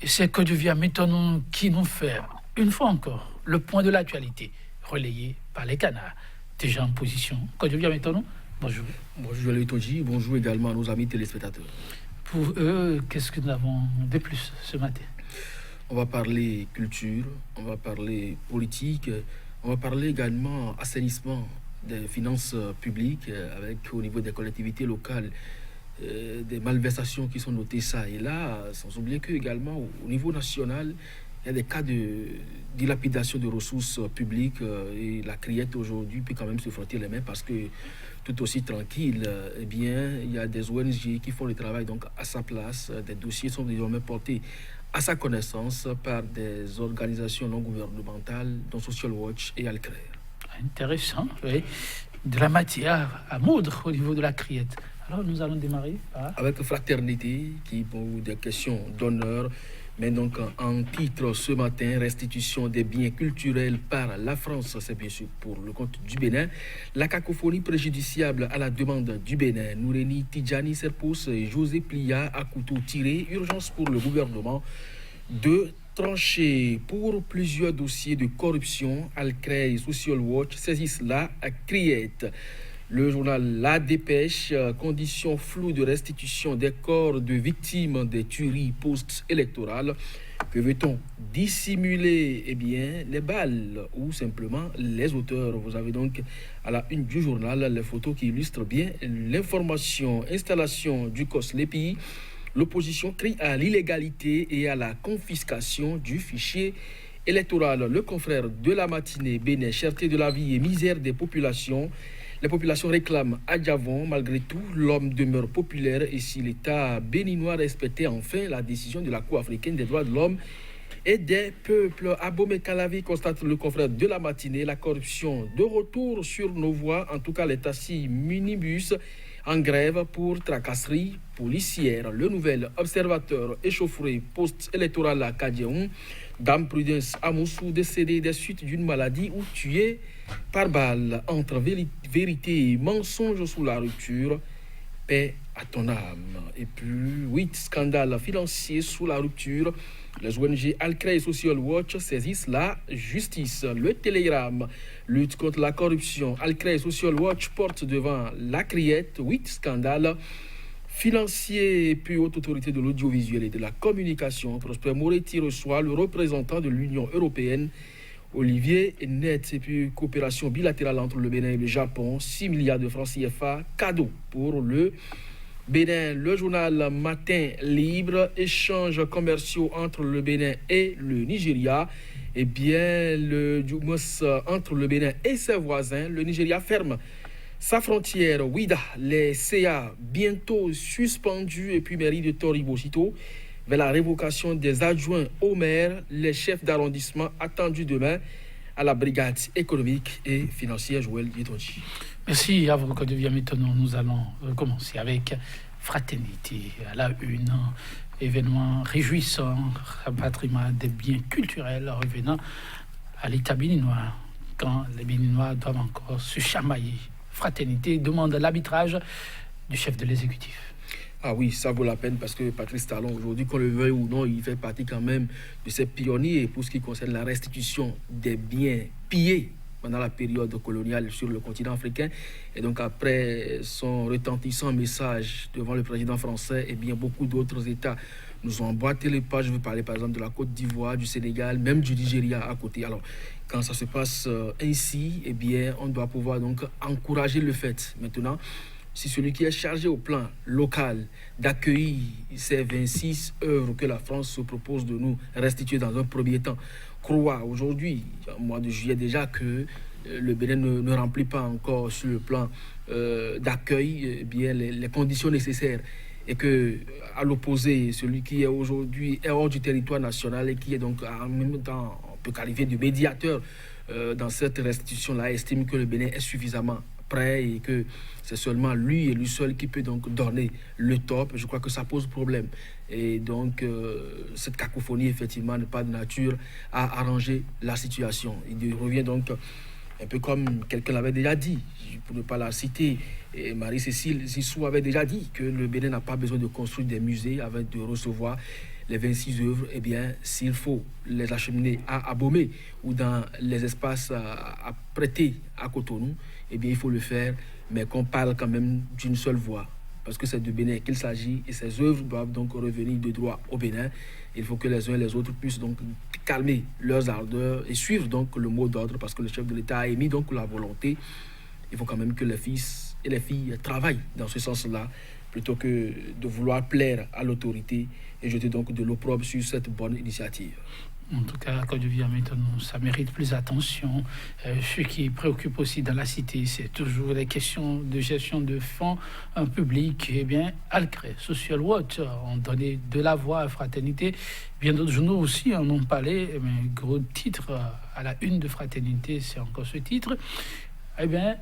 c'est que devient maintenant qui nous fait, une fois encore, le point de l'actualité, relayé par les canards, déjà en position. Quand devient maintenant, bonjour. Bonjour Joël Toji, bonjour également à nos amis téléspectateurs. Pour eux, qu'est-ce que nous avons de plus ce matin? On va parler culture, on va parler politique, on va parler également assainissement des finances publiques avec au niveau des collectivités locales des malversations qui sont notées ça et là, sans oublier que également au niveau national, il y a des cas de dilapidation de ressources publiques et la criette aujourd'hui peut quand même se frotter les mains parce que tout aussi tranquille, eh bien, il y a des ONG qui font le travail donc à sa place, des dossiers sont désormais portés à sa connaissance par des organisations non gouvernementales, dont Social Watch et Alcrer. Intéressant, oui. De la matière à moudre au niveau de la criette. Alors nous allons démarrer par... Avec Fraternité, qui pour des questions d'honneur, mais donc en titre ce matin, restitution des biens culturels par la France, c'est bien sûr pour le compte du Bénin. La cacophonie préjudiciable à la demande du Bénin. Noureni Tidjani Serpous et José Plia à couteau tiré. Urgence pour le gouvernement de trancher pour plusieurs dossiers de corruption. Alcray et Social Watch saisissent la criette. Le journal La Dépêche, conditions floues de restitution des corps de victimes des tueries post-électorales. Que veut-on dissimuler? Eh bien, les balles ou simplement les auteurs. Vous avez donc à la une du journal les photos qui illustrent bien l'information. Installation du COS Lépi. L'opposition crie à l'illégalité et à la confiscation du fichier électoral. Le confrère de la matinée, Bénin, cherté de la vie et misère des populations. Les populations réclament à Djavon, malgré tout, l'homme demeure populaire et si l'État béninois respectait enfin la décision de la Cour africaine des droits de l'homme et des peuples. Abomey Calavi constate le confrère de la matinée, la corruption de retour sur nos voies, en tout cas les taxis minibus en grève pour tracasserie policière. Le nouvel observateur échauffouré post-électoral à Kadiaoum, Dame Prudence Amoussou, décédée des suites d'une maladie ou tuée par balle. Entre vérité et mensonge sous la rupture, paix à ton âme. Et puis, 8 scandales financiers sous la rupture. Les ONG Alcray et Social Watch saisissent la justice. Le Télégramme, lutte contre la corruption. Alcray et Social Watch portent devant la criette 8 scandales financiers et puis haute autorité de l'audiovisuel et de la communication. Prosper Moretti reçoit le représentant de l'Union européenne, Olivier Net, et puis coopération bilatérale entre le Bénin et le Japon, 6 milliards de francs CFA, cadeau pour le Bénin. Le journal Matin Libre, échanges commerciaux entre le Bénin et le Nigeria. Eh bien, entre le Bénin et ses voisins, le Nigeria ferme sa frontière. Ouida, les CA bientôt suspendus et puis mairie de Toribo-Chito vers la révocation des adjoints au maire, les chefs d'arrondissement attendus demain à la brigade économique et financière. Joël Yetonji. Merci à vous, que devient maintenant. Nous allons commencer avec Fraternité à la une. Événement réjouissant, rapatriement des biens culturels revenant à l'État béninois quand les Béninois doivent encore se chamailler. Fraternité demande l'arbitrage du chef de l'exécutif. Ah oui, ça vaut la peine parce que Patrice Talon, aujourd'hui, qu'on le veuille ou non, il fait partie quand même de ces pionniers pour ce qui concerne la restitution des biens pillés pendant la période coloniale sur le continent africain. Et donc après son retentissant message devant le président français, eh bien beaucoup d'autres États nous ont emboîté les pas. Je veux parler par exemple de la Côte d'Ivoire, du Sénégal, même du Nigeria à côté. Alors quand ça se passe ainsi, eh bien on doit pouvoir donc encourager le fait. Maintenant, si celui qui est chargé au plan local d'accueillir ces 26 œuvres que la France se propose de nous restituer dans un premier temps, croit aujourd'hui, au mois de juillet déjà, que le Bénin ne remplit pas encore sur le plan d'accueil eh bien les conditions nécessaires et que à l'opposé, celui qui est aujourd'hui est hors du territoire national et qui est donc en même temps, on peut qualifier de médiateur dans cette restitution-là, estime que le Bénin est suffisamment prêt et que c'est seulement lui et lui seul qui peut donc donner le top. Je crois que ça pose problème. Et donc, cette cacophonie, effectivement, n'est pas de nature à arranger la situation. Il revient donc Un peu comme quelqu'un l'avait déjà dit, pour ne pas la citer, et Marie-Cécile Zissou avait déjà dit que le Bénin n'a pas besoin de construire des musées avant de recevoir les 26 œuvres. Eh bien, s'il faut les acheminer à Abomey ou dans les espaces à prêter à Cotonou, eh bien, il faut le faire, mais qu'on parle quand même d'une seule voix. Parce que c'est du Bénin qu'il s'agit et ces œuvres doivent donc revenir de droit au Bénin. Il faut que les uns et les autres puissent donc calmer leurs ardeurs et suivre donc le mot d'ordre parce que le chef de l'État a émis donc la volonté. Il faut quand même que les fils et les filles travaillent dans ce sens-là plutôt que de vouloir plaire à l'autorité et jeter donc de l'opprobre sur cette bonne initiative. En tout cas, quand je viens maintenant, ça mérite plus d'attention. Ce qui préoccupe aussi dans la cité, c'est toujours les questions de gestion de fonds publics. Eh bien, Alcré, Social Watch ont donné de la voix à Fraternité. Bien d'autres journaux aussi en ont parlé. Mais gros titre à la une de Fraternité, c'est encore ce titre. Eh bien,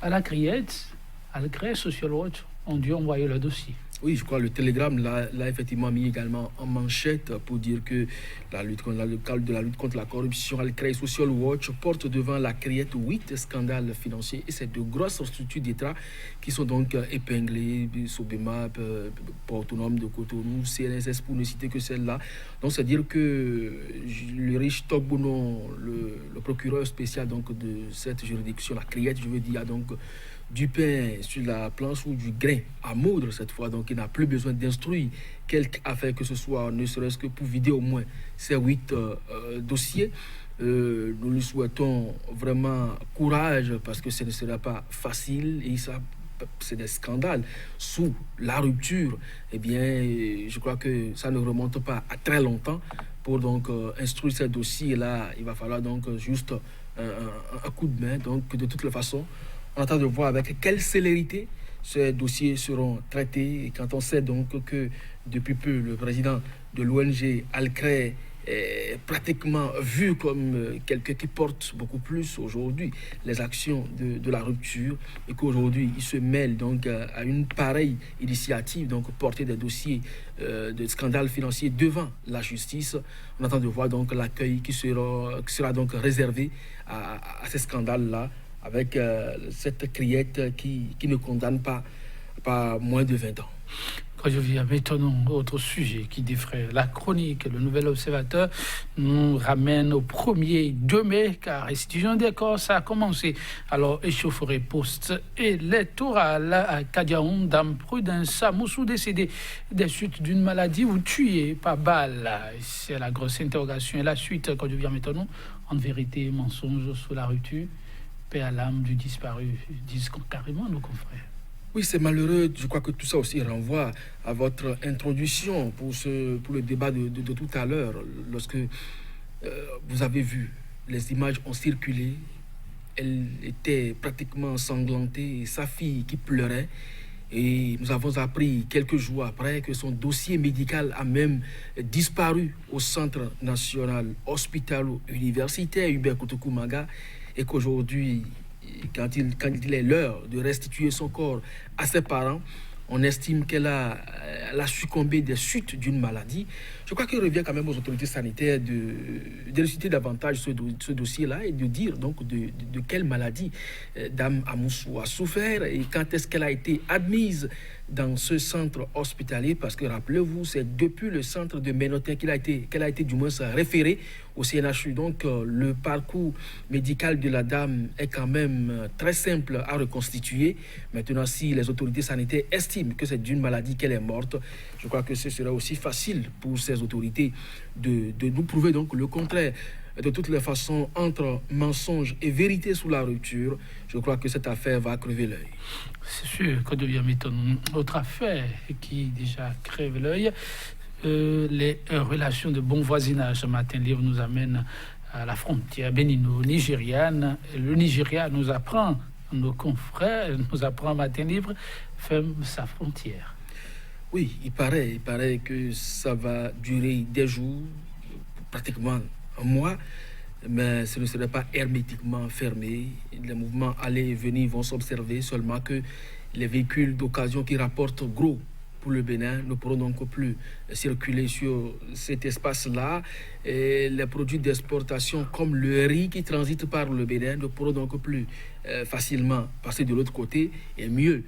à la criette, Alcré, Social Watch ont dû envoyer le dossier. Oui, je crois que le Télégramme l'a effectivement mis également en manchette pour dire que le cadre de la lutte contre la corruption, Alcré Social Watch porte devant la criette 8 scandales financiers et c'est de grosses structures d'État qui sont donc épinglées, Sobema, Port Autonome de Cotonou, CNSS pour ne citer que celle-là. Donc c'est dire que le riche Togbono, le procureur spécial donc de cette juridiction, la criette, je veux dire, a donc du pain sur la planche ou du grain à moudre cette fois, donc il n'a plus besoin d'instruire quelque affaire que ce soit, ne serait-ce que pour vider au moins ces 8 dossiers. Nous lui souhaitons vraiment courage parce que ce ne sera pas facile et ça, c'est des scandales sous la rupture. Eh bien, je crois que ça ne remonte pas à très longtemps pour donc instruire ces dossiers là. Il va falloir donc juste un coup de main. Donc de toutes les façons, on attend de voir avec quelle célérité ces dossiers seront traités. Et quand on sait donc que depuis peu, le président de l'ONG Alcré est pratiquement vu comme quelqu'un qui porte beaucoup plus aujourd'hui les actions de la rupture et qu'aujourd'hui il se mêle donc à une pareille initiative, donc porter des dossiers de scandales financiers devant la justice. On attend de voir donc l'accueil qui sera donc réservé à ces scandales-là, avec cette criette qui ne condamne pas moins de 20 ans. Quand je viens maintenant, autre sujet qui défraie la chronique, le Nouvel Observateur nous ramène au 1er 2 mai, car restitution des corps, ça a commencé. Alors, échauffourée post-électorale à Kadiaoum, Dame Prudence Samoussou, décédé des suites d'une maladie ou tué par balle. C'est la grosse interrogation. Et la suite, quand je viens maintenant, en vérité, mensonge sous la rupture, paix à l'âme du disparu, disent carrément nos confrères. Oui, c'est malheureux. Je crois que tout ça aussi renvoie à votre introduction pour le débat de tout à l'heure. Lorsque vous avez vu, les images ont circulé. Elle était pratiquement sanglantée, et sa fille qui pleurait. Et nous avons appris quelques jours après que son dossier médical a même disparu au Centre national hospitalo-universitaire Hubert Koutoukou-Maga et qu'aujourd'hui, quand il est l'heure de restituer son corps à ses parents, on estime qu'elle a succombé des suites d'une maladie. Je crois qu'il revient quand même aux autorités sanitaires d'élucider davantage ce dossier-là et de dire donc de quelle maladie Dame Amoussou a souffert et quand est-ce qu'elle a été admise dans ce centre hospitalier, parce que rappelez-vous, c'est depuis le centre de Ménotin qu'elle a été du moins référée au CNHU. Donc le parcours médical de la dame est quand même très simple à reconstituer. Maintenant, si les autorités sanitaires estiment que c'est d'une maladie qu'elle est morte, je crois que ce serait aussi facile pour ces autorités de nous prouver donc le contraire. De toutes les façons, entre mensonge et vérité sous la rupture, je crois que cette affaire va crever l'œil. C'est sûr que devient m'étonne. Autre affaire qui déjà crève l'œil, les relations de bon voisinage. Ce matin, le livre nous amène à la frontière bénino-nigériane. Le Nigeria nous apprend, nos confrères, nous apprend matin livre, ferme sa frontière. Oui, il paraît que ça va durer des jours, pratiquement un mois, mais ce ne serait pas hermétiquement fermé. Les mouvements aller et venir vont s'observer, seulement que les véhicules d'occasion qui rapportent gros pour le Bénin ne pourront donc plus circuler sur cet espace-là. Et les produits d'exportation comme le riz qui transite par le Bénin ne pourront donc plus facilement passer de l'autre côté. Et mieux,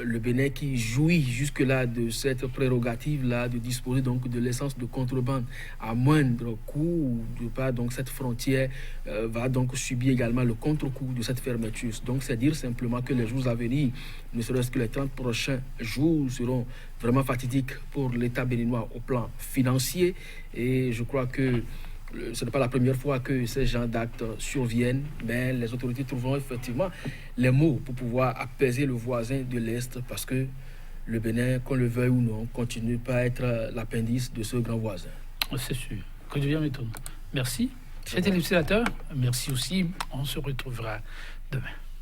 le Bénin qui jouit jusque-là de cette prérogative-là de disposer donc de l'essence de contrebande à moindre coût, de pas donc cette frontière va donc subir également le contre-coup de cette fermeture. Donc c'est dire simplement que les jours à venir, ne serait-ce que les 30 prochains jours, seront vraiment fatidiques pour l'État béninois au plan financier. Et je crois que ce n'est pas la première fois que ces genres d'actes surviennent, mais les autorités trouveront effectivement les mots pour pouvoir apaiser le voisin de l'Est, parce que le Bénin, qu'on le veuille ou non, continue pas à être l'appendice de ce grand voisin. C'est sûr. Que Dieu m'étonne. Merci. Chers téléspectateurs, merci aussi. On se retrouvera demain.